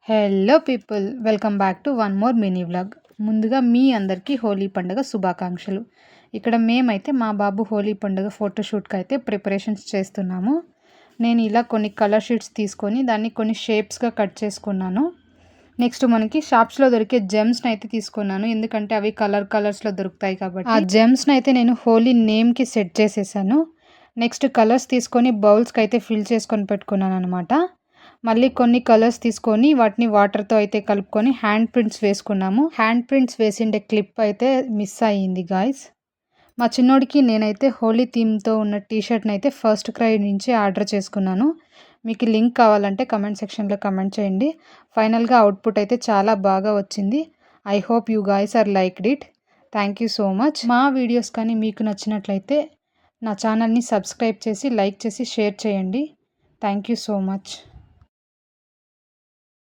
Hello people, welcome back to one more mini vlog. ముందుగా మీ అందరికీ హోలీ పండుగ శుభాకాంక్షలు. ఇక్కడ మేమైతే మా బాబు హోలీ పండుగ ఫోటోషూట్కి అయితే ప్రిపరేషన్స్ చేస్తున్నాము. నేను ఇలా కొన్ని కలర్ షీట్స్ తీసుకొని దాన్ని కొన్ని షేప్స్గా కట్ చేసుకున్నాను. నెక్స్ట్ మనకి షాప్స్లో దొరికే జెమ్స్ని అయితే తీసుకున్నాను, ఎందుకంటే అవి కలర్స్లో దొరుకుతాయి కాబట్టి. ఆ జెమ్స్ని అయితే నేను హోలీ నేమ్కి సెట్ చేసేసాను. నెక్స్ట్ కలర్స్ తీసుకొని బౌల్స్కి అయితే ఫిల్ చేసుకొని పెట్టుకున్నాను అనమాట. మళ్ళీ కొన్ని కలర్స్ తీసుకొని వాటిని వాటర్తో అయితే కలుపుకొని హ్యాండ్ ప్రింట్స్ వేసుకున్నాము. హ్యాండ్ ప్రింట్స్ వేసిండే క్లిప్ అయితే మిస్ అయ్యింది గాయ్స్. మా చిన్నోడికి నేనైతే హోలీ థీమ్తో ఉన్న టీషర్ట్ని అయితే ఫస్ట్ క్రై నుంచి ఆర్డర్ చేసుకున్నాను. మీకు లింక్ కావాలంటే కమెంట్ సెక్షన్లో కమెంట్ చేయండి. ఫైనల్గా అవుట్పుట్ అయితే చాలా బాగా వచ్చింది. I hope you guys are liked it. Thank you so much. మా వీడియోస్ కానీ మీకు నచ్చినట్లయితే నా ఛానల్ని సబ్స్క్రైబ్ చేసి లైక్ చేసి షేర్ చేయండి. Thank you so much.